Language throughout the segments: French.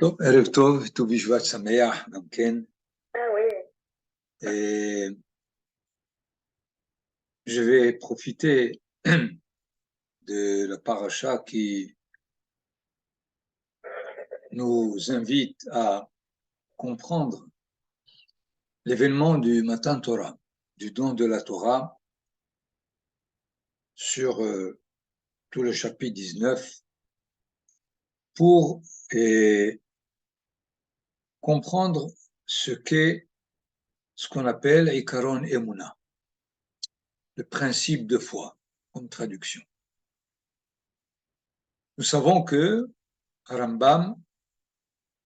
טוב, ערב טוב, ט"ו בשבט שמח גם כן. Oui. Et je vais profiter de la paracha qui nous invite à comprendre l'événement du Matan Torah, du don de la Torah, sur tout le chapitre 19, pour comprendre ce qu'est ce qu'on appelle Ikaron Emuna, le principe de foi, comme traduction. Nous savons que Rambam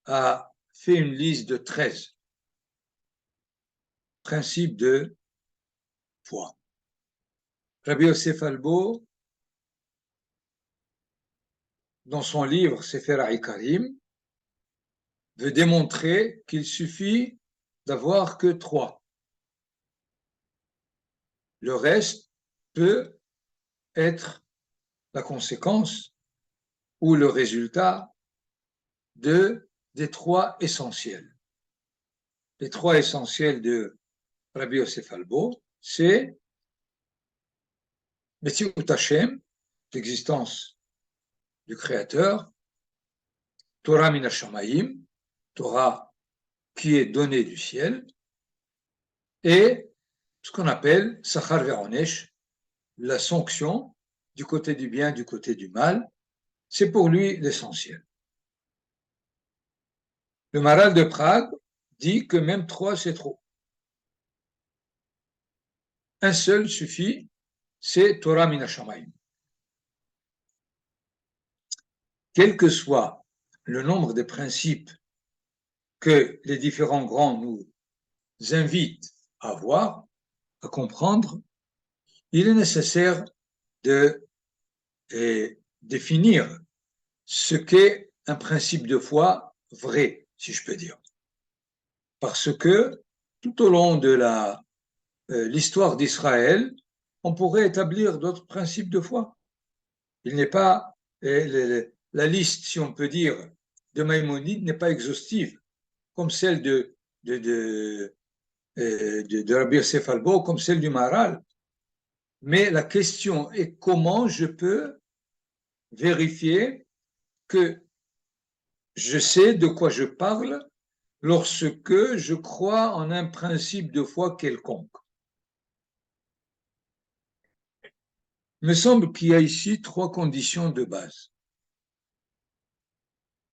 a fait une liste de 13 principes de foi. Rabbi Yosef Albo, dans son livre Sefer HaIkarim, veut démontrer qu'il suffit d'avoir que 3. Le reste peut être la conséquence ou le résultat des 3 essentiels. Les 3 essentiels de Rabbi Yosef Albo, c'est Metziut Hashem, l'existence du Créateur, Torah min hashamayim, Torah qui est donnée du ciel, et ce qu'on appelle Sachar ve'onesh, la sanction du côté du bien, du côté du mal, c'est pour lui l'essentiel. Le Maharal de Prague dit que même 3 c'est trop. Un seul suffit, c'est Torah min hashamayim. Quel que soit le nombre de principes que les différents grands nous invitent à voir, à comprendre, il est nécessaire de définir ce qu'est un principe de foi vrai, si je peux dire. Parce que tout au long de l'histoire d'Israël, on pourrait établir d'autres principes de foi. Il n'est pas, la liste, si on peut dire, de Maïmonide n'est pas exhaustive, comme celle de Rabbi Yosef Albo, comme celle du Maharal. Mais la question est comment je peux vérifier que je sais de quoi je parle lorsque je crois en un principe de foi quelconque. Il me semble qu'il y a ici 3 conditions de base.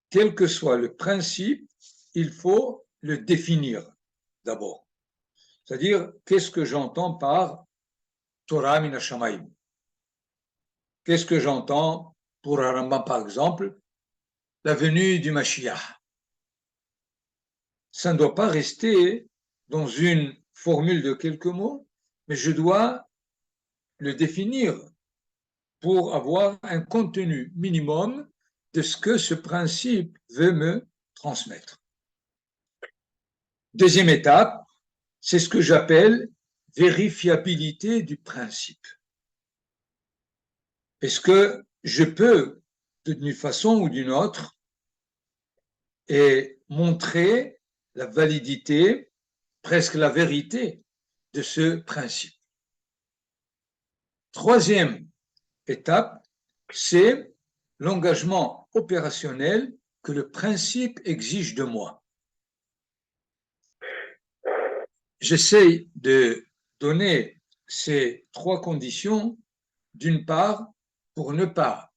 Quel que soit le principe, il faut le définir d'abord. C'est-à-dire, qu'est-ce que j'entends par Torah min hashamayim? Qu'est-ce que j'entends pour Rambam, par exemple, la venue du Mashiach? Ça ne doit pas rester dans une formule de quelques mots, mais je dois le définir pour avoir un contenu minimum de ce que ce principe veut me transmettre. Deuxième étape, c'est ce que j'appelle vérifiabilité du principe. Est-ce que je peux, d'une façon ou d'une autre, montrer la validité, presque la vérité de ce principe? Troisième étape, c'est l'engagement opérationnel que le principe exige de moi. J'essaie de donner ces 3 conditions, d'une part, pour ne pas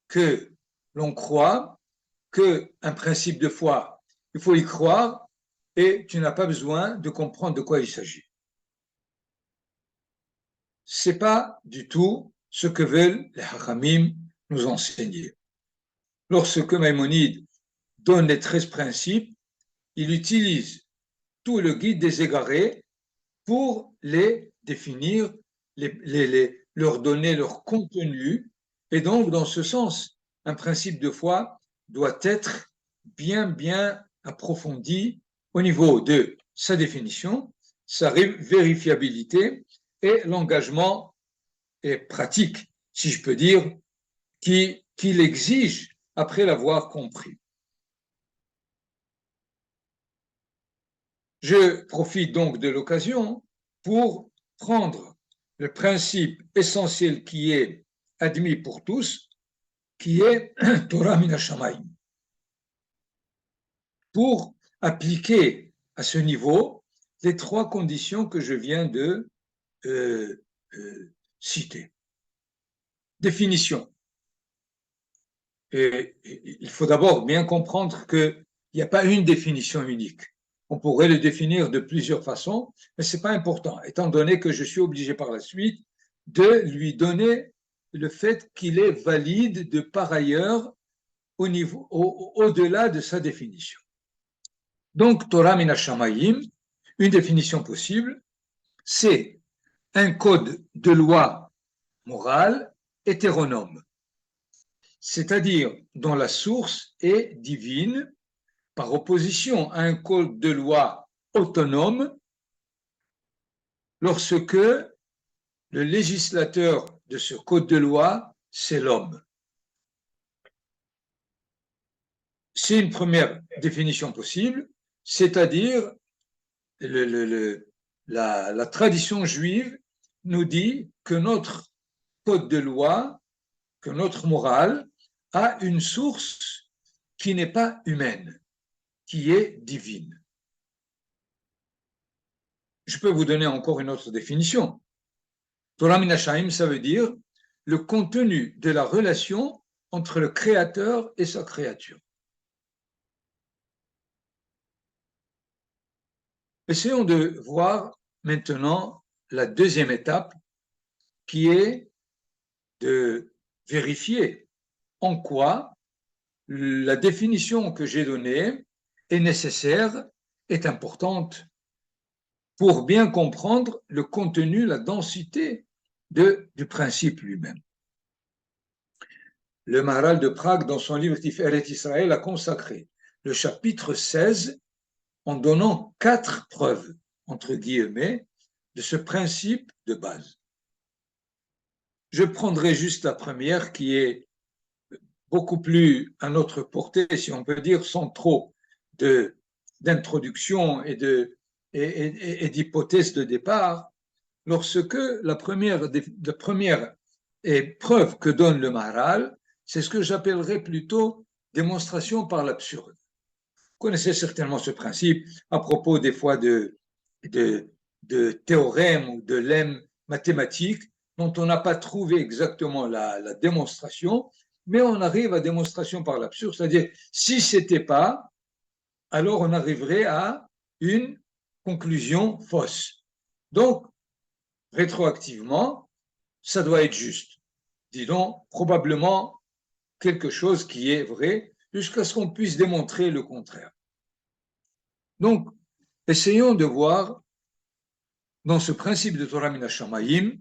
que l'on croit qu'un principe de foi, il faut y croire et tu n'as pas besoin de comprendre de quoi il s'agit. Ce n'est pas du tout ce que veulent les Hachamim nous enseigner. Lorsque Maïmonide donne les 13 principes, il utilise tout le guide des égarés pour les définir, leur donner leur contenu. Et donc, dans ce sens, un principe de foi doit être bien approfondi au niveau de sa définition, sa vérifiabilité et l'engagement pratique, si je peux dire, qu'il exige après l'avoir compris. Je profite donc de l'occasion pour prendre le principe essentiel qui est admis pour tous, qui est Torah min hashamayim, pour appliquer à ce niveau les trois conditions que je viens de citer. Définition. Et il faut d'abord bien comprendre qu'il n'y a pas une définition unique. On pourrait le définir de plusieurs façons, mais ce n'est pas important, étant donné que je suis obligé par la suite de lui donner le fait qu'il est valide de par ailleurs au-delà de sa définition. Donc, Torah min hashamayim, une définition possible, c'est un code de loi morale hétéronome, c'est-à-dire dont la source est divine, par opposition à un code de loi autonome, lorsque le législateur de ce code de loi, c'est l'homme. C'est une première définition possible, c'est-à-dire la tradition juive nous dit que notre code de loi, que notre morale a une source qui n'est pas humaine, qui est divine. Je peux vous donner encore une autre définition. Torah min hashamayim, ça veut dire le contenu de la relation entre le Créateur et sa créature. Essayons de voir maintenant la deuxième étape qui est de vérifier en quoi la définition que j'ai donnée est nécessaire, est importante pour bien comprendre le contenu, la densité du principe lui-même. Le Maharal de Prague, dans son livre Tiferet Israël, a consacré le chapitre 16 en donnant 4 preuves, entre guillemets, de ce principe de base. Je prendrai juste la première qui est beaucoup plus à notre portée, si on peut dire, sans trop d'introduction et d'hypothèse de départ, lorsque la première preuve que donne le Maharal, c'est ce que j'appellerais plutôt démonstration par l'absurde. Vous connaissez certainement ce principe à propos des fois de théorèmes ou de lemmes mathématiques dont on n'a pas trouvé exactement la démonstration, mais on arrive à démonstration par l'absurde, c'est-à-dire si ce n'était pas, alors on arriverait à une conclusion fausse. Donc, rétroactivement, ça doit être juste. Dis donc, probablement quelque chose qui est vrai, jusqu'à ce qu'on puisse démontrer le contraire. Donc, essayons de voir dans ce principe de Torah min hashamayim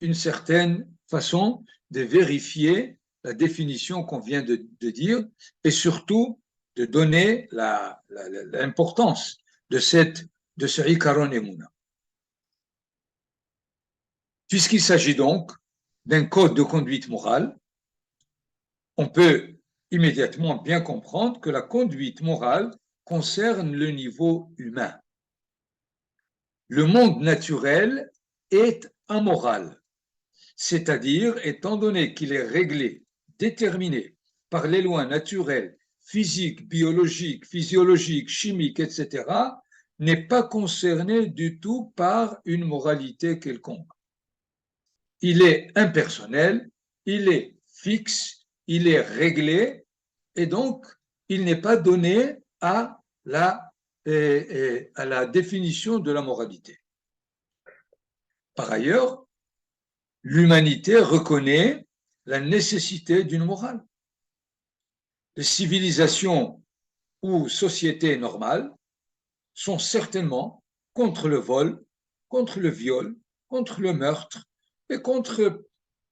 une certaine façon de vérifier la définition qu'on vient de dire et surtout de donner l'importance de ce Ikaron Emuna. Puisqu'il s'agit donc d'un code de conduite morale, on peut immédiatement bien comprendre que la conduite morale concerne le niveau humain. Le monde naturel est amoral, c'est-à-dire étant donné qu'il est réglé, déterminé par les lois naturelles, physiques, biologiques, physiologiques, chimiques, etc., n'est pas concerné du tout par une moralité quelconque. Il est impersonnel, il est fixe, il est réglé, et donc il n'est pas donné à la définition de la moralité. Par ailleurs, l'humanité reconnaît la nécessité d'une morale. Les civilisations ou sociétés normales sont certainement contre le vol, contre le viol, contre le meurtre et contre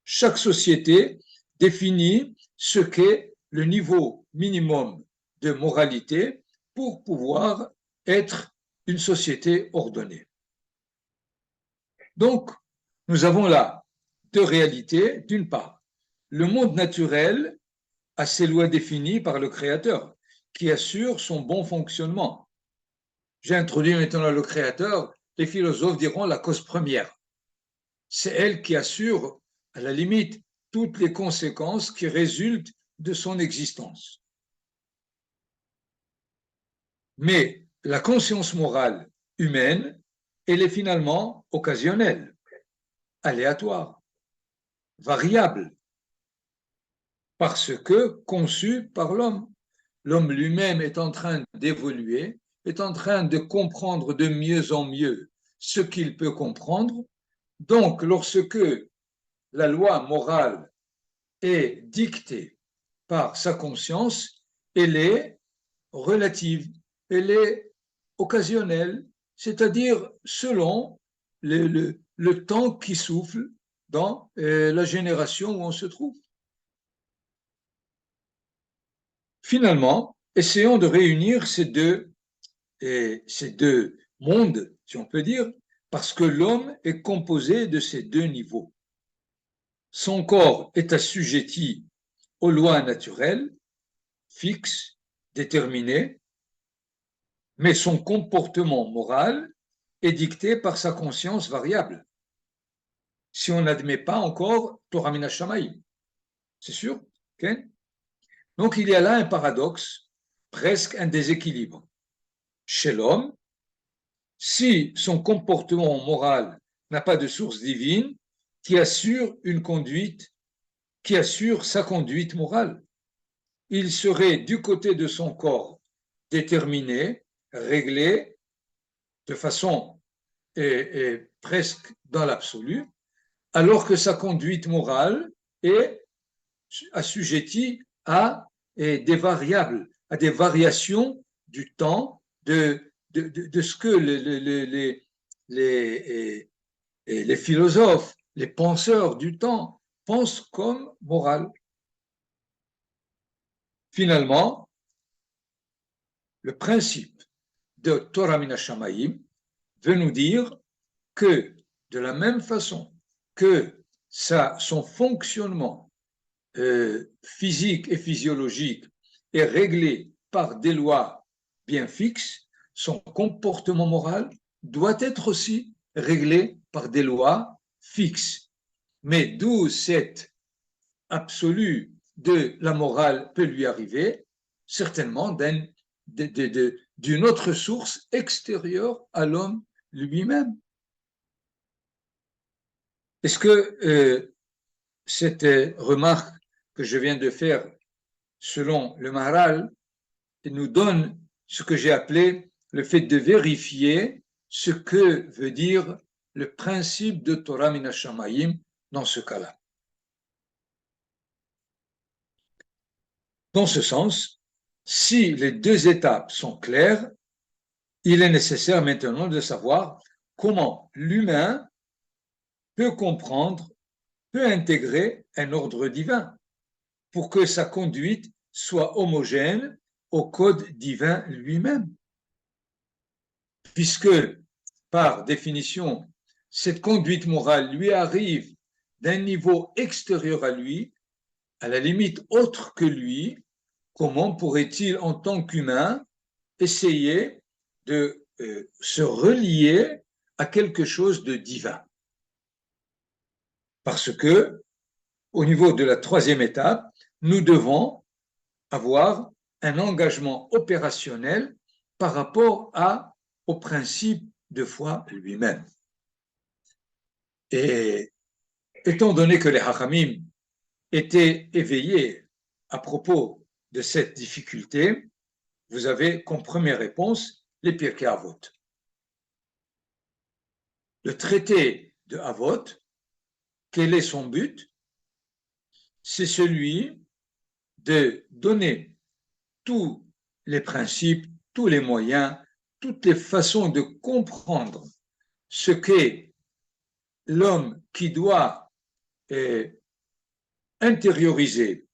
chaque société définit ce qu'est le niveau minimum de moralité pour pouvoir être une société ordonnée. Donc, nous avons là deux réalités. D'une part, le monde naturel a ses lois définies par le Créateur qui assurent son bon fonctionnement. j'ai introduit maintenant le créateur, les philosophes diront la cause première. C'est elle qui assure, à la limite, toutes les conséquences qui résultent de son existence. Mais la conscience morale humaine, elle est finalement occasionnelle, aléatoire, variable, parce que conçue par l'homme. L'homme lui-même est en train d'évoluer, est en train de comprendre de mieux en mieux ce qu'il peut comprendre. Donc, lorsque la loi morale est dictée par sa conscience, elle est relative, elle est occasionnelle, c'est-à-dire selon le temps qui souffle dans la génération où on se trouve. Finalement, essayons de réunir ces deux mondes, si on peut dire, parce que l'homme est composé de ces deux niveaux. Son corps est assujetti aux lois naturelles, fixes, déterminées, mais son comportement moral est dicté par sa conscience variable. Si on n'admet pas encore Torah min Hashamayim, c'est sûr, okay? Donc il y a là un paradoxe, presque un déséquilibre. Chez l'homme, si son comportement moral n'a pas de source divine qui assure une conduite, qui assure sa conduite morale, il serait du côté de son corps déterminé, réglé de façon presque dans l'absolu, alors que sa conduite morale est assujettie à des variables, à des variations du temps, de ce que les philosophes, les penseurs du temps pensent comme morale. Finalement, le principe de Torah min Hashamayim veut nous dire que de la même façon que son fonctionnement physique et physiologique est réglé par des lois bien fixes, son comportement moral doit être aussi réglé par des lois fixes. Mais d'où cette absolue de la morale peut lui arriver, certainement d'une autre source extérieure à l'homme lui-même. Est-ce que cette remarque que je viens de faire selon le Maharal nous donne ce que j'ai appelé le fait de vérifier ce que veut dire le principe de Torah min Hashamayim dans ce cas-là. Dans ce sens, si les deux étapes sont claires, il est nécessaire maintenant de savoir comment l'humain peut comprendre, peut intégrer un ordre divin pour que sa conduite soit homogène au code divin lui-même. Puisque, par définition, cette conduite morale lui arrive d'un niveau extérieur à lui, à la limite autre que lui, comment pourrait-il, en tant qu'humain, essayer de se relier à quelque chose de divin? Parce que, au niveau de la troisième étape, nous devons avoir un engagement opérationnel par rapport au principe de foi lui-même. Et étant donné que les Hachamim étaient éveillés à propos de cette difficulté, vous avez comme première réponse les Pirkei Avot. Le traité de Avot, quel est son but? C'est celui de donner tous les principes, tous les moyens, toutes les façons de comprendre ce qu'est l'homme qui doit intérioriser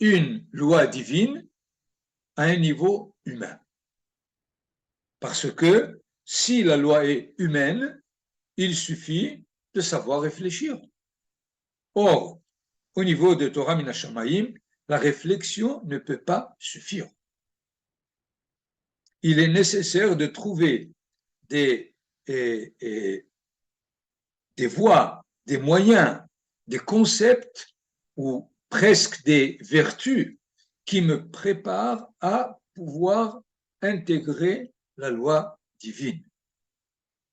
une loi divine à un niveau humain. Parce que si la loi est humaine, il suffit de savoir réfléchir. Or, au niveau de Torah min Hashamayim, la réflexion ne peut pas suffire. il est nécessaire de trouver des, des voies, des moyens, des concepts ou presque des vertus qui me préparent à pouvoir intégrer la loi divine.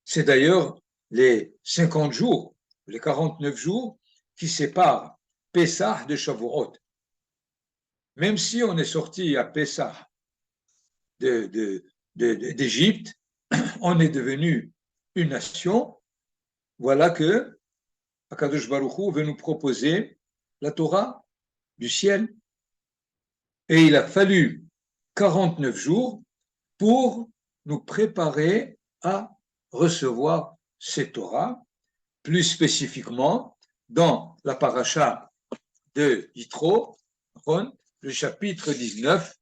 C'est d'ailleurs les 50 jours, les 49 jours qui séparent Pessah de Shavuot. Même si on est sorti à Pessah d'Égypte, on est devenu une nation, voilà que Akadosh Baruch Hu veut nous proposer la Torah du ciel. Et il a fallu 49 jours pour nous préparer à recevoir cette Torah, plus spécifiquement dans la paracha de Yitro, le chapitre 19,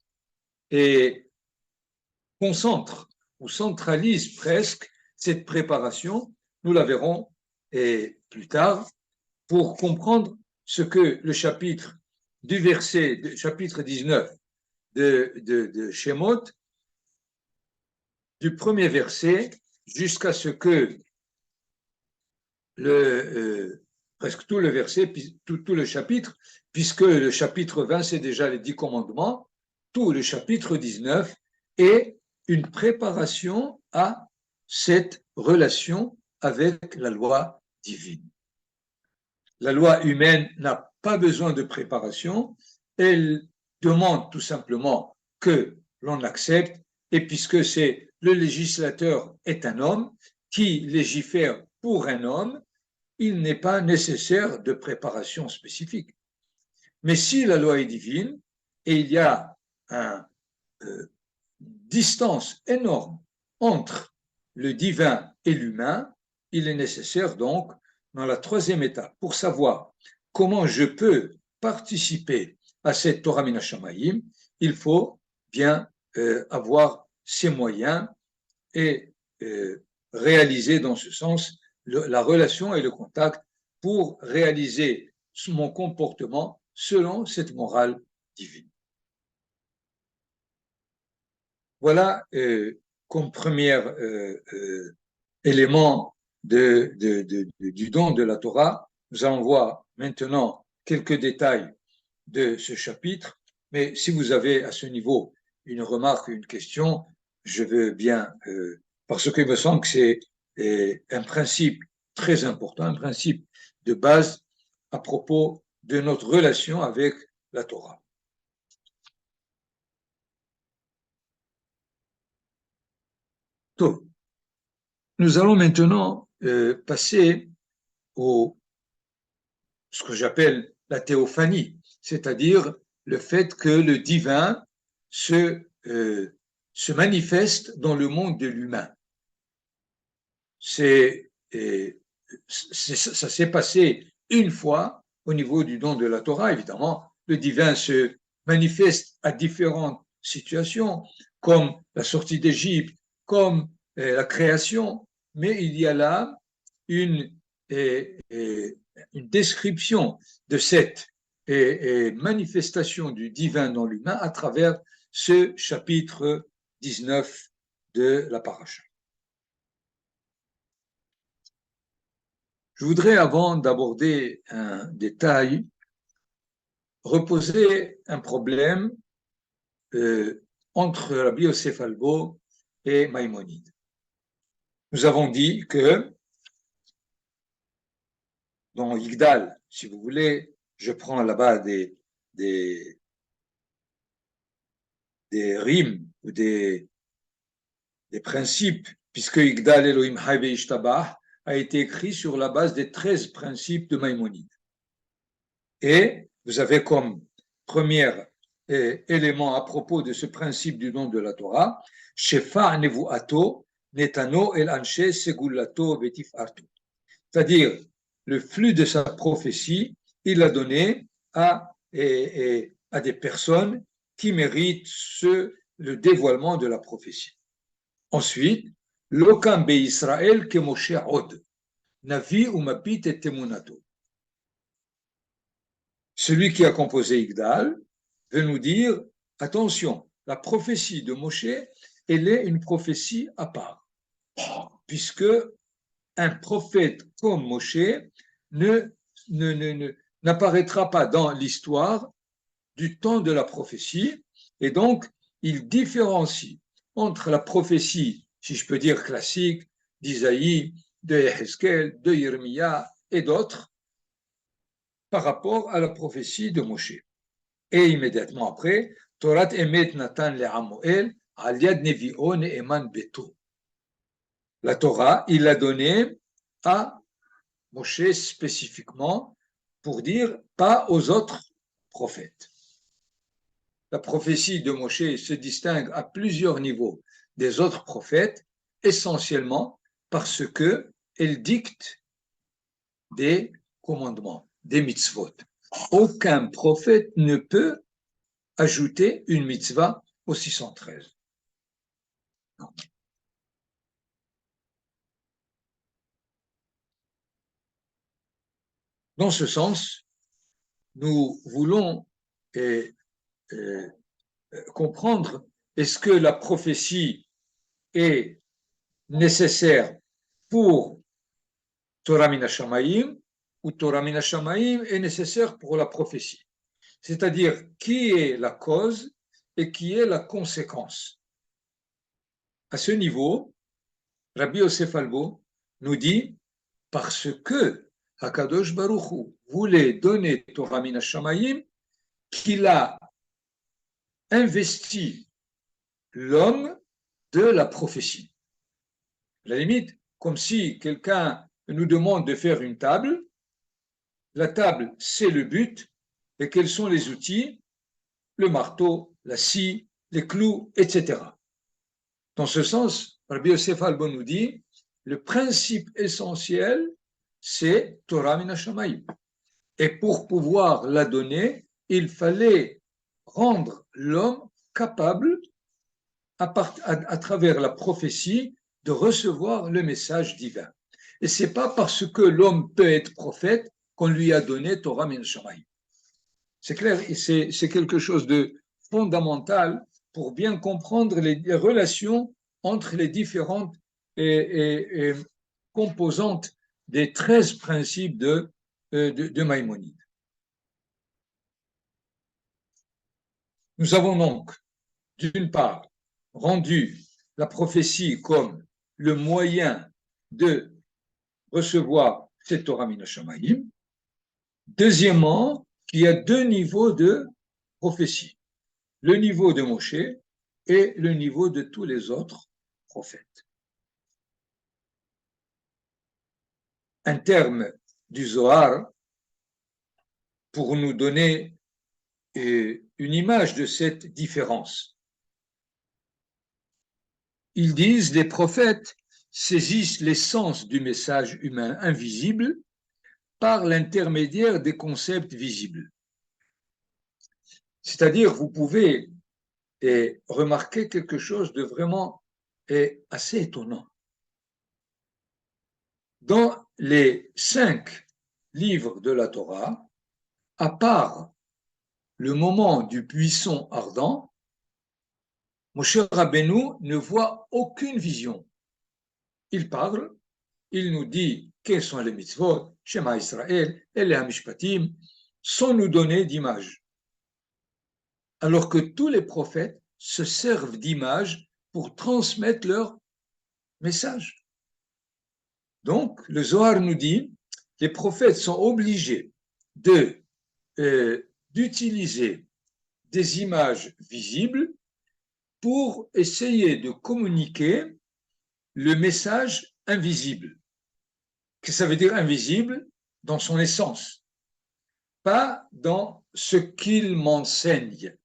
et concentre ou centralise presque cette préparation. Nous la verrons et plus tard pour comprendre ce que le chapitre du verset, chapitre 19 de Shemot, du premier verset jusqu'à ce que presque tout le verset, tout le chapitre, puisque le chapitre 20, c'est déjà les 10 commandements, tout le chapitre 19 est une préparation à cette relation avec la loi divine. La loi humaine n'a pas besoin de préparation, elle demande tout simplement que l'on accepte, et puisque c'est le législateur est un homme qui légifère pour un homme, il n'est pas nécessaire de préparation spécifique. Mais si la loi est divine et il y a une distance énorme entre le divin et l'humain, il est nécessaire donc, dans la troisième étape, pour savoir comment je peux participer à cette Torah Min HaShamayim, il faut bien avoir ces moyens et réaliser dans ce sens la relation et le contact pour réaliser mon comportement selon cette morale divine. Voilà comme premier élément du don de la Torah. Nous allons voir maintenant quelques détails de ce chapitre, mais si vous avez à ce niveau une remarque, une question, je veux bien, parce qu'il me semble que c'est un principe très important, un principe de base à propos de notre relation avec la Torah. Donc, nous allons maintenant passer au ce que j'appelle la théophanie, c'est-à-dire le fait que le divin se manifeste dans le monde de l'humain. Ça s'est passé une fois au niveau du don de la Torah, évidemment. Le divin se manifeste à différentes situations, comme la sortie d'Égypte, comme la création, mais il y a là une description de cette manifestation du divin dans l'humain à travers ce chapitre 19 de la paracha. Je voudrais, avant d'aborder un détail, reposer un problème entre Rabbi Yosef Albo et Maïmonide. Nous avons dit que dans Yigdal, si vous voulez, je prends là-bas des rimes ou des principes, puisque Yigdal Elohim Hay Ve'ishtabach a été écrit sur la base des 13 principes de Maïmonide. Et vous avez comme premier élément à propos de ce principe du don de la Torah, Shefa Nevuato Netano El Anshe Segulato Vetif Artu. C'est-à-dire, le flux de sa prophétie, il l'a donné à des personnes qui méritent le dévoilement de la prophétie. Ensuite, Lokam be Israël ke Moshe Od, Navi ou Mapit et Temunato. Celui qui a composé Yigdal veut nous dire, attention, la prophétie de Moshe, elle est une prophétie à part, puisque un prophète comme Moshe n'apparaîtra pas dans l'histoire du temps de la prophétie, et donc il différencie entre la prophétie, si je peux dire classique, d'Isaïe, de Yehezkel, de Yermia et d'autres, par rapport à la prophétie de Moshe. Et immédiatement après, Torat Emet Natan le Amoel, al yad Nevi'o Ne'eman Beto. La Torah, il l'a donnée à Moshe spécifiquement pour dire pas aux autres prophètes. La prophétie de Moshe se distingue à plusieurs niveaux des autres prophètes, essentiellement parce qu'elle dicte des commandements, des mitzvot. Aucun prophète ne peut ajouter une mitzvah au 613. Non. Dans ce sens, nous voulons comprendre, est-ce que la prophétie est nécessaire pour Torah min Hashamayim ou Torah min Hashamayim est nécessaire pour la prophétie. C'est-à-dire qui est la cause et qui est la conséquence. À ce niveau, Rabbi Yosef Albo nous dit parce que Hakadosh Baruch Hu voulait donner Torah min Hashamayim, qu'il a investi l'homme de la prophétie. À la limite, comme si quelqu'un nous demande de faire une table, la table, c'est le but, et quels sont les outils? Le marteau, la scie, les clous, etc. Dans ce sens, Rabbi Yosef Albo nous dit, le principe essentiel, c'est Torah min Hashamayim. Et pour pouvoir la donner, il fallait rendre l'homme capable, à travers la prophétie, de recevoir le message divin. Et ce n'est pas parce que l'homme peut être prophète qu'on lui a donné Torah min Hashamayim. C'est clair, c'est quelque chose de fondamental pour bien comprendre les relations entre les différentes composantes des 13 principes de Maïmonide. Nous avons donc, d'une part, rendu la prophétie comme le moyen de recevoir cette Torah min Hashamayim. Deuxièmement, qu'il y a deux niveaux de prophétie. Le niveau de Moshe et le niveau de tous les autres prophètes. Un terme du Zohar pour nous donner une image de cette différence. Ils disent, les prophètes saisissent l'essence du message humain invisible par l'intermédiaire des concepts visibles. C'est-à-dire, vous pouvez remarquer quelque chose de vraiment assez étonnant. Dans les 5 livres de la Torah, à part le moment du buisson ardent, Moshe Rabbeinu ne voit aucune vision. Il parle, il nous dit quels sont les mitzvot, Shema Israël, et les Hamishpatim, sans nous donner d'image. Alors que tous les prophètes se servent d'images pour transmettre leur message. Donc, le Zohar nous dit, les prophètes sont obligés d'utiliser des images visibles pour essayer de communiquer le message invisible. Qu'est-ce que ça veut dire invisible? Dans son essence, pas dans ce qu'il m'enseigne,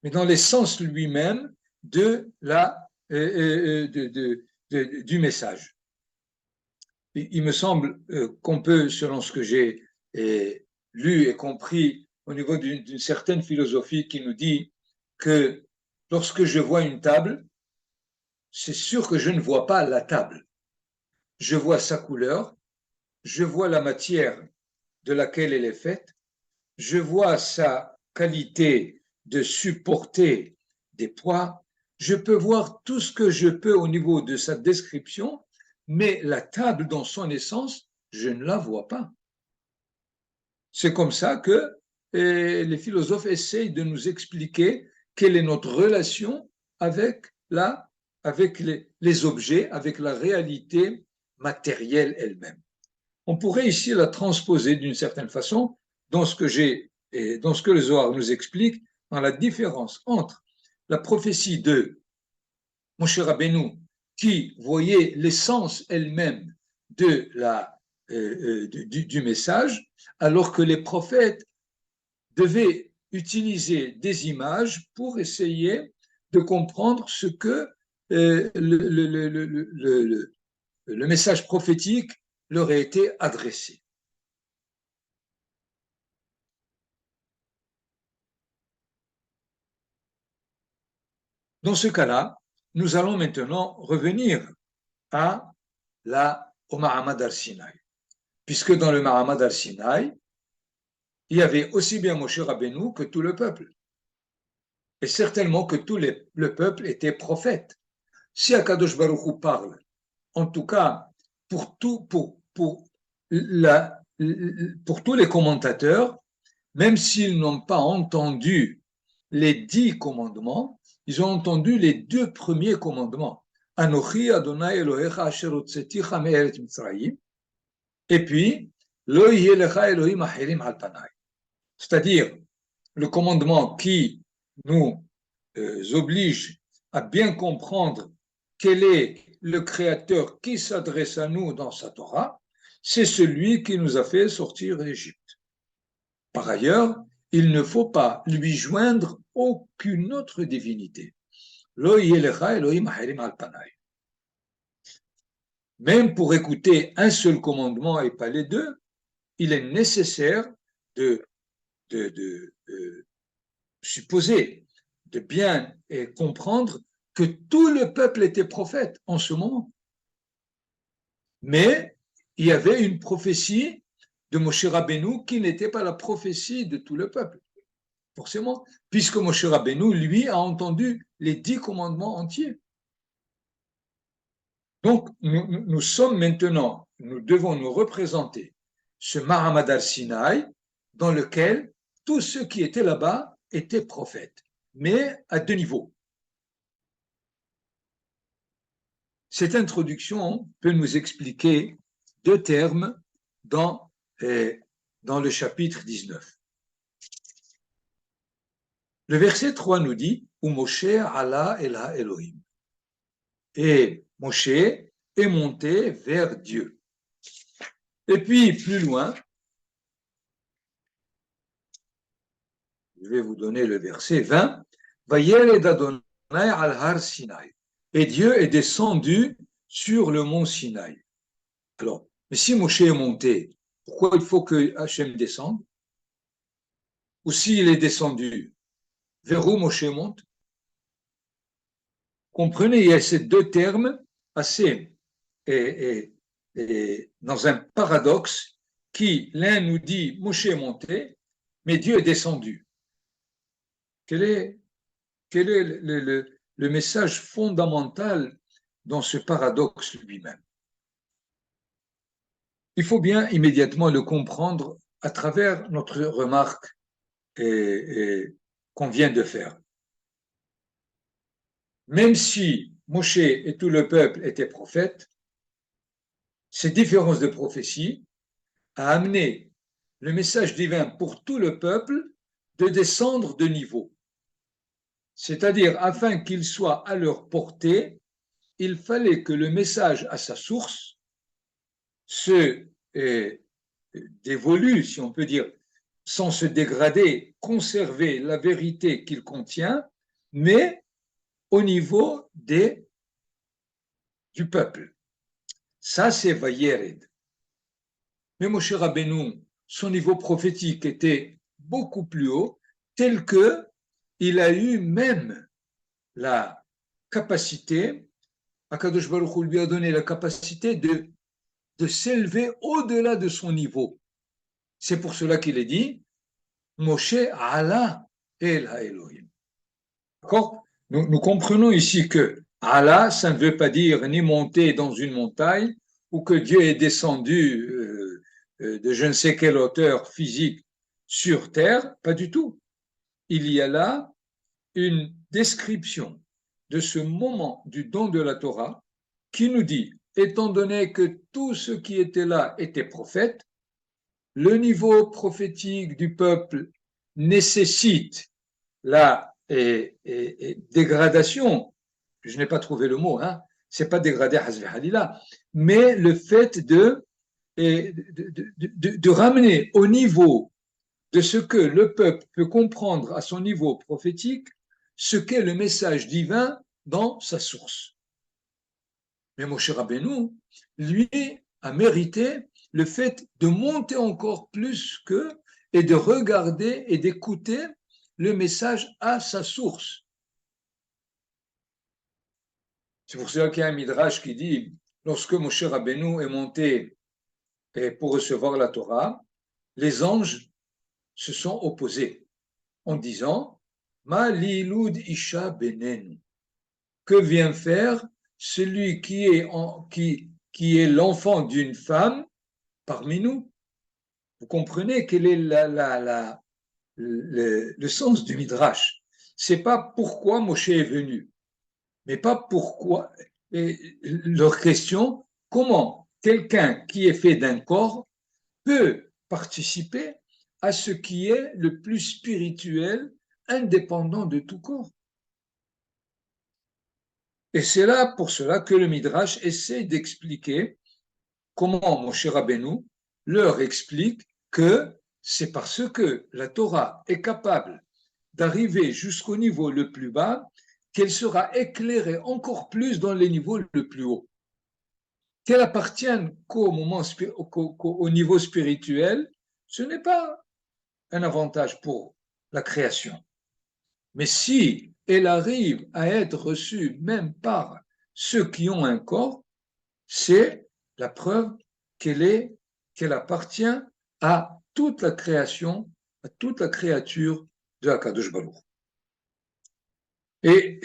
mais dans l'essence lui-même du message. Il me semble qu'on peut, selon ce que j'ai lu et compris au niveau d'une certaine philosophie qui nous dit que lorsque je vois une table, c'est sûr que je ne vois pas la table. Je vois sa couleur, je vois la matière de laquelle elle est faite, je vois sa qualité de supporter des poids, je peux voir tout ce que je peux au niveau de sa description, mais la table dans son essence, je ne la vois pas. C'est comme ça que les philosophes essayent de nous expliquer quelle est notre relation avec, avec les objets, avec la réalité matérielle elle-même. On pourrait ici la transposer d'une certaine façon dans ce que le Zohar nous explique, dans la différence entre la prophétie de Moshe Rabbeinu, qui voyait l'essence elle-même du message, alors que les prophètes devaient utiliser des images pour essayer de comprendre ce que le message prophétique leur a été adressé. Dans ce cas-là, nous allons maintenant revenir au Mahamad al-Sinaï, puisque dans le Mahamad al-Sinaï, il y avait aussi bien Moshe Rabbeinu que tout le peuple. Et certainement que le peuple était prophète. Si Akadosh Baruch Hu parle, en tout cas pour tous les commentateurs, même s'ils n'ont pas entendu les 10 commandements, ils ont entendu les 2 premiers commandements. Anochi Adonai Elohecha asher hotzeticha me'eretz Mitzrayim. Et puis, Lo yeh lecha Elohim acherim al panai. C'est-à-dire le commandement qui nous oblige à bien comprendre quel est le Créateur qui s'adresse à nous dans sa Torah, c'est celui qui nous a fait sortir d'Égypte. Par ailleurs, il ne faut pas lui joindre aucune autre divinité. Lo yelecha Elohim acherim al panai. Même pour écouter un seul commandement et pas les 2, il est nécessaire de supposer, de bien comprendre que tout le peuple était prophète en ce moment. Mais il y avait une prophétie de Moshe Rabbeinu qui n'était pas la prophétie de tout le peuple, forcément, puisque Moshe Rabbeinu, lui, a entendu les 10 commandements entiers. Donc, nous sommes maintenant, nous devons nous représenter ce Mahamad al-Sinaï dans lequel tous ceux qui étaient là-bas étaient prophètes, mais à 2 niveaux. Cette introduction peut nous expliquer 2 termes dans le chapitre 19. Le verset 3 nous dit « Moshe ala el ha-Elohim » et Moshe est monté vers Dieu. Et puis, plus loin, je vais vous donner le verset 20, « Vayered Adonai al har Sinai » et Dieu est descendu sur le mont Sinaï. Alors, mais si Moshe est monté, pourquoi il faut que Hachem descende? Ou s'il est descendu, vers où Moshe monte? Comprenez, il y a ces 2 termes assez dans un paradoxe qui, l'un nous dit Moshe est monté, mais Dieu est descendu. Quel est le message fondamental dans ce paradoxe lui-même? Il faut bien immédiatement le comprendre à travers notre remarque qu'on vient de faire. Même si Moshe et tout le peuple étaient prophètes, ces différences de prophétie a amené le message divin pour tout le peuple de descendre de niveau. C'est-à-dire, afin qu'il soit à leur portée, il fallait que le message à sa source se dévolue, si on peut dire, sans se dégrader, conserver la vérité qu'il contient, mais au niveau du peuple. Ça, c'est Vayered. Mais Moshe Rabbeinu, son niveau prophétique était beaucoup plus haut, tel que il a eu même la capacité, Akadosh Baruch Hu lui a donné la capacité de s'élever au-delà de son niveau. C'est pour cela qu'il est dit Moshe ala el ha-Elohim. D'accord? nous comprenons ici que Allah, ça ne veut pas dire ni monter dans une montagne ou que Dieu est descendu de je ne sais quelle hauteur physique sur terre, pas du tout. Il y a là une description de ce moment du don de la Torah qui nous dit, étant donné que tous ceux qui étaient là étaient prophètes, le niveau prophétique du peuple nécessite la dégradation, je n'ai pas trouvé le mot, hein, c'est pas dégradé, mais le fait de ramener au niveau de ce que le peuple peut comprendre à son niveau prophétique, ce qu'est le message divin dans sa source. Mais Moshe Rabbeinu, lui, a mérité le fait de monter encore plus que et de regarder et d'écouter le message à sa source. C'est pour cela qu'il y a un midrash qui dit, lorsque Moshe Rabbeinu est monté pour recevoir la Torah, les anges se sont opposés en disant, Ma lilud isha benenu, que vient faire celui qui est l'enfant d'une femme parmi nous? Vous comprenez quel est le sens du midrash? C'est pas pourquoi Moshe est venu, mais pas pourquoi. Et leur question, comment quelqu'un qui est fait d'un corps peut participer à ce qui est le plus spirituel, indépendant de tout corps? Et c'est là pour cela que le Midrash essaie d'expliquer comment Moshe Rabbeinu leur explique que c'est parce que la Torah est capable d'arriver jusqu'au niveau le plus bas qu'elle sera éclairée encore plus dans les niveaux le plus hauts. Qu'elle appartienne qu'au niveau spirituel, ce n'est pas un avantage pour la création. Mais si elle arrive à être reçue même par ceux qui ont un corps, c'est la preuve qu'elle appartient à toute la création, à toute la créature de Akadosh Baruch. Et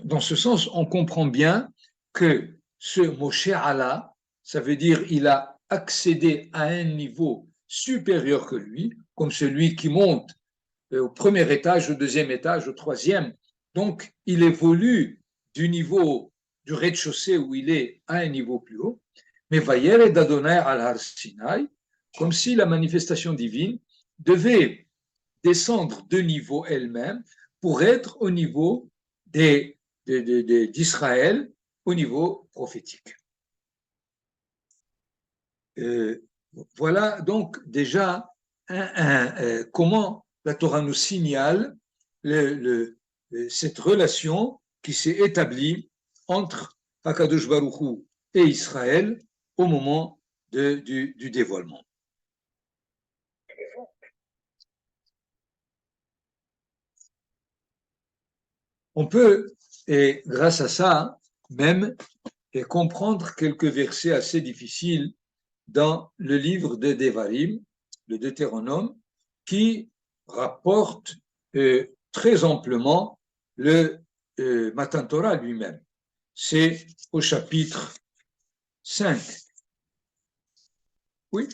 dans ce sens, on comprend bien que ce Moshe Allah, ça veut dire il a accédé à un niveau supérieur que lui, comme celui qui monte au premier étage, au deuxième étage, au troisième. Donc, il évolue du niveau du rez-de-chaussée où il est à un niveau plus haut. Mais Vayered Adonai al-Har Sinai, comme si la manifestation divine devait descendre de niveau elle-même pour être au niveau d'Israël, au niveau prophétique. Voilà donc déjà comment la Torah nous signale cette relation qui s'est établie entre Hakadosh Baruch Hu et Israël au moment du dévoilement. On peut, et grâce à ça, même comprendre quelques versets assez difficiles dans le livre de Devarim, le Deutéronome, qui rapporte très amplement le Matan Torah lui-même. C'est au chapitre 5. Oui,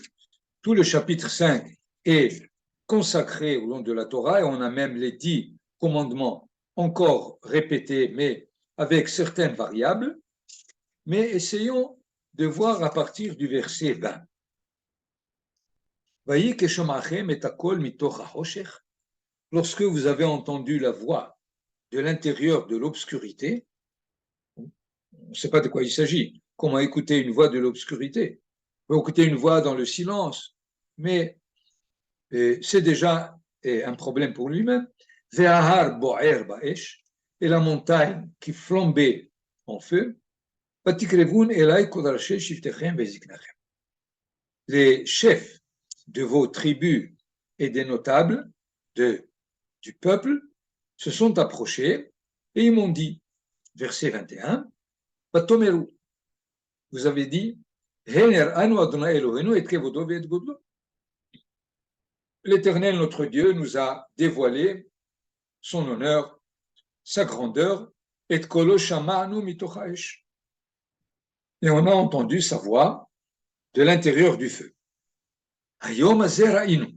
tout le chapitre 5 est consacré au nom de la Torah et on a même les 10 commandements encore répétés, mais avec certaines variables. Mais essayons de voir à partir du verset 20. Lorsque vous avez entendu la voix de l'intérieur de l'obscurité, on ne sait pas de quoi il s'agit. Comment écouter une voix de l'obscurité? On peut écouter une voix dans le silence, mais c'est déjà un problème pour lui-même. Et la montagne qui flambait en feu. Les chefs de vos tribus et des notables du peuple se sont approchés et ils m'ont dit, verset 21, vous avez dit, l'Éternel, notre Dieu, nous a dévoilé son honneur, sa grandeur, et kolo shama'anu mitoch ha'esh. Et on a entendu sa voix de l'intérieur du feu. Hayom hazeh ra'inu.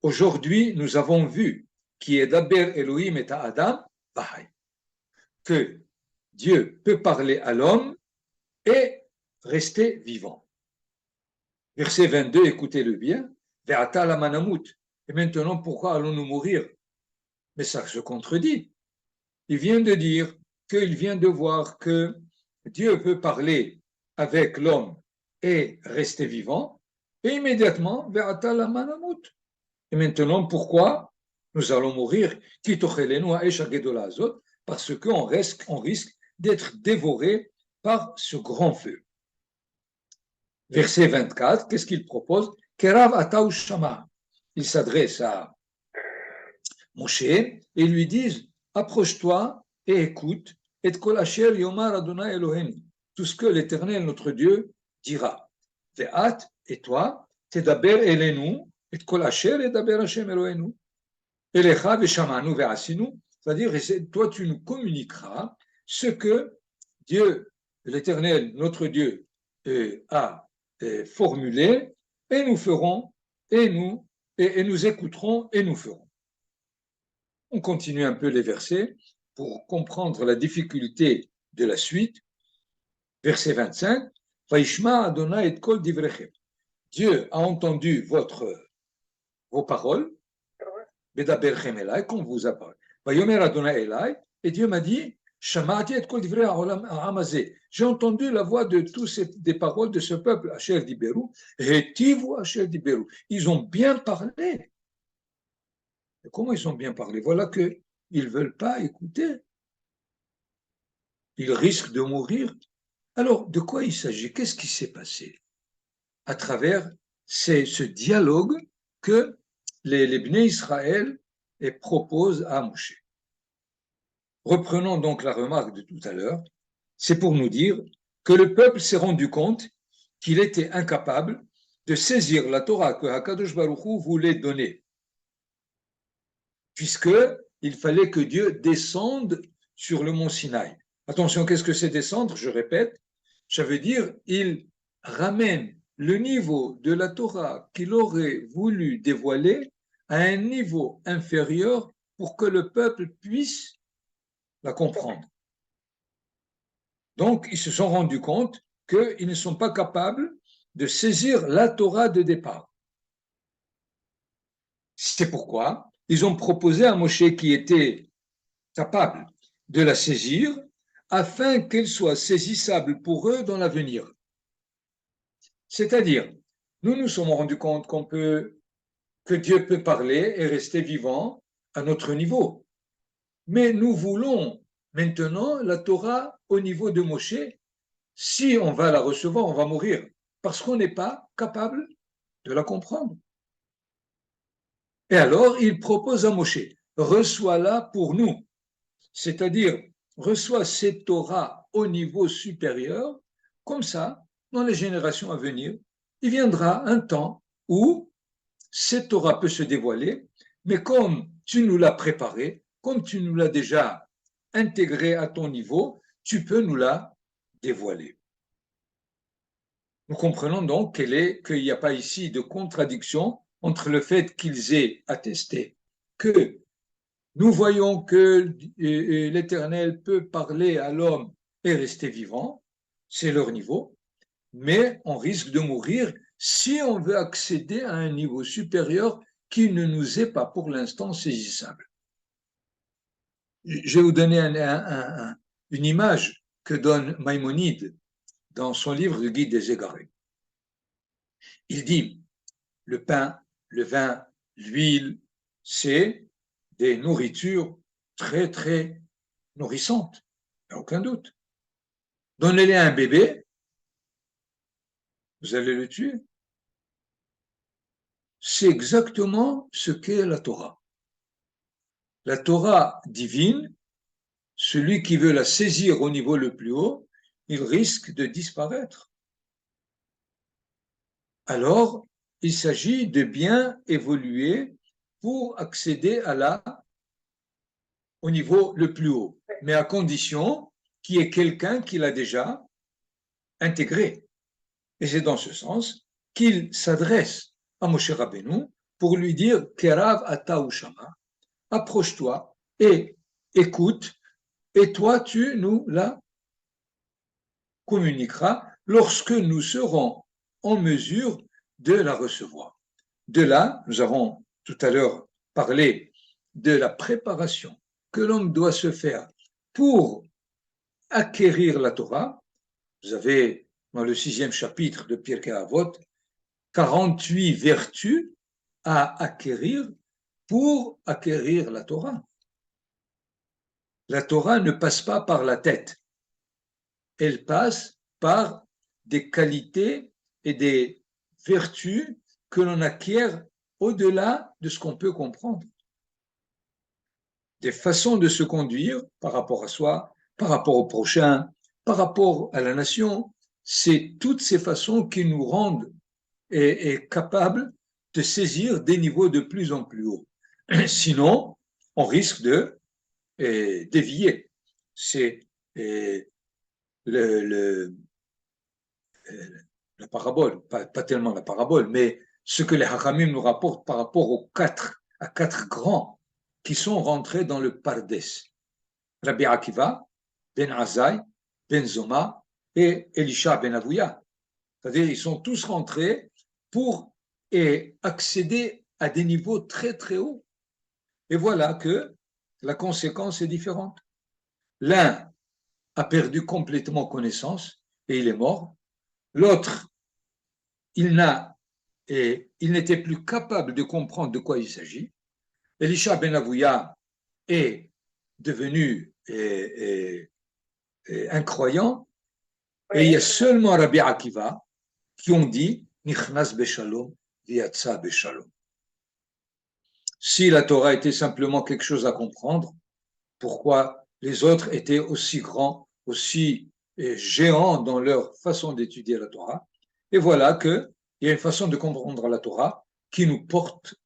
Aujourd'hui, nous avons vu qui est d'Aber Elohim et Adam, que Dieu peut parler à l'homme et rester vivant. Verset 22, écoutez-le bien. Ve'ata la manamut. Et maintenant, pourquoi allons-nous mourir? Mais ça se contredit. Il vient de dire qu'il vient de voir que Dieu peut parler avec l'homme et rester vivant, et immédiatement, ve'ata la manamut. Et maintenant, pourquoi nous allons mourir? Parce qu'on risque d'être dévoré par ce grand feu. Verset 24, qu'est-ce qu'il propose? Il s'adresse à Moshe et ils lui disent, approche-toi et écoute, et kol asher yomar Adonai Elohenu, tout ce que l'Éternel, notre Dieu, dira. Ve'at, et toi, tedaber elenu, et kol asher edaber Hashem Elohenu, elecha ve'shamanu ve'asinu, c'est-à-dire, toi, tu nous communiqueras ce que Dieu, l'Éternel, notre Dieu, a formulé, et nous ferons, et nous écouterons, et nous ferons. On continue un peu les versets pour comprendre la difficulté de la suite. Verset 25. Vaishma Adonai et kol divrechem. Dieu a entendu vos paroles. Bedaberchem elai, qu'on vous a parlé. Vayomer Adonai elai. Et Dieu m'a dit, Shamati et kol divrei ha'olam hazeh. J'ai entendu la voix de tous des paroles de ce peuple, Asher diberu, et tivu Asher diberu. Ils ont bien parlé. Et comment ils ont bien parlé? Voilà qu'ils ne veulent pas écouter. Ils risquent de mourir. Alors, de quoi il s'agit? Qu'est-ce qui s'est passé à travers ce dialogue que les Bnei Israël proposent à Moshe? Reprenons donc la remarque de tout à l'heure. C'est pour nous dire que le peuple s'est rendu compte qu'il était incapable de saisir la Torah que HaKadosh Baruch Hu voulait donner, puisqu'il fallait que Dieu descende sur le mont Sinaï. Attention, qu'est-ce que c'est descendre? Je répète, ça veut dire il ramène le niveau de la Torah qu'il aurait voulu dévoiler à un niveau inférieur pour que le peuple puisse la comprendre. Donc, ils se sont rendus compte qu'ils ne sont pas capables de saisir la Torah de départ. C'est pourquoi ils ont proposé à Moshe qui était capable de la saisir afin qu'elle soit saisissable pour eux dans l'avenir. C'est-à-dire, nous nous sommes rendus compte que Dieu peut parler et rester vivant à notre niveau. Mais nous voulons maintenant la Torah au niveau de Moshe. Si on va la recevoir, on va mourir parce qu'on n'est pas capable de la comprendre. Et alors, il propose à Moshe, reçois-la pour nous. C'est-à-dire, reçois cette Torah au niveau supérieur, comme ça, dans les générations à venir, il viendra un temps où cette Torah peut se dévoiler, mais comme tu nous l'as préparée, comme tu nous l'as déjà intégrée à ton niveau, tu peux nous la dévoiler. Nous comprenons donc qu'il n'y a pas ici de contradiction entre le fait qu'ils aient attesté que nous voyons que l'Éternel peut parler à l'homme et rester vivant, c'est leur niveau, mais on risque de mourir si on veut accéder à un niveau supérieur qui ne nous est pas pour l'instant saisissable. Je vais vous donner une image que donne Maïmonide dans son livre de Guide des Égarés. Il dit, le pain, le vin, l'huile, c'est des nourritures très, très nourrissantes, il n'y a aucun doute. Donnez-les à un bébé, vous allez le tuer. C'est exactement ce qu'est la Torah. La Torah divine, celui qui veut la saisir au niveau le plus haut, il risque de disparaître. Alors, il s'agit de bien évoluer pour accéder au niveau le plus haut, mais à condition qu'il y ait quelqu'un qui l'a déjà intégré. Et c'est dans ce sens qu'il s'adresse à Moshe Rabbeinu pour lui dire Kerav ata ushama, approche-toi et écoute, et toi tu nous la communiqueras lorsque nous serons en mesure de la recevoir. De là, nous avons tout à l'heure parlé de la préparation que l'homme doit se faire pour acquérir la Torah. Vous avez dans le 6e chapitre de Pirkei Avot 48 vertus à acquérir pour acquérir la Torah. La Torah ne passe pas par la tête, elle passe par des qualités et des vertus que l'on acquiert au-delà de ce qu'on peut comprendre. Des façons de se conduire par rapport à soi, par rapport au prochain, par rapport à la nation, c'est toutes ces façons qui nous rendent capables de saisir des niveaux de plus en plus hauts. Sinon, on risque de dévier. C'est la parabole, pas tellement la parabole, mais ce que les Hachamim nous rapportent par rapport à quatre grands qui sont rentrés dans le Pardes. Rabbi Akiva, Ben Azai, Ben Zoma et Elisha Ben Avouya. C'est-à-dire ils sont tous rentrés pour accéder à des niveaux très très hauts. Et voilà que la conséquence est différente. L'un a perdu complètement connaissance et il est mort. L'autre, il n'était plus capable de comprendre de quoi il s'agit. Elisha Ben Avouya est devenu incroyant. Et il y a seulement Rabbi Akiva qui ont dit Nichnas Beshalom, Viatsa Beshalom. Si la Torah était simplement quelque chose à comprendre, pourquoi les autres étaient aussi grands, aussi géants dans leur façon d'étudier la Torah? Et voilà qu'il y a une façon de comprendre la Torah qui nous porte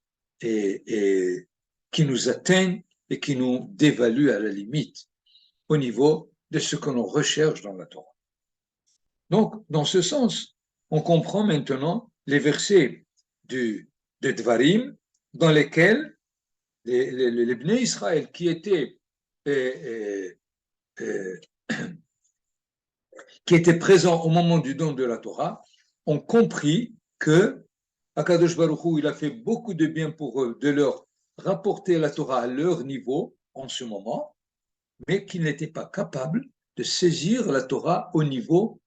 et qui nous atteigne et qui nous dévalue à la limite au niveau de ce que l'on recherche dans la Torah. Donc, dans ce sens, on comprend maintenant les versets de Dvarim dans lesquels les Bnei Israël qui étaient présents au moment du don de la Torah ont compris que Akadosh Baruch Hu, il a fait beaucoup de bien pour eux de leur rapporter la Torah à leur niveau en ce moment, mais qu'ils n'étaient pas capables de saisir la Torah au niveau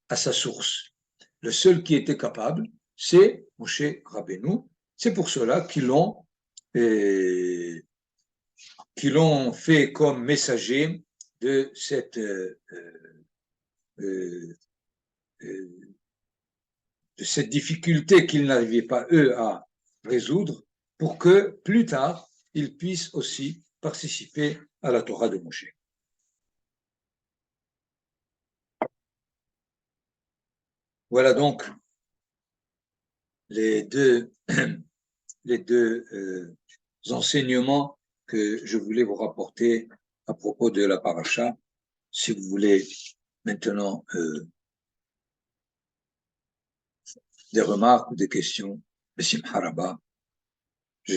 à sa source. Le seul qui était capable, c'est Moshe Rabbeinu. C'est pour cela qu'ils l'ont fait comme messager de cette difficulté qu'ils n'arrivaient pas, eux, à résoudre, pour que plus tard, ils puissent aussi participer à la Torah de Moshe. Voilà donc les deux enseignements que je voulais vous rapporter à propos de la paracha. Si vous voulez maintenant des remarques ou des questions, Bessim Haraba.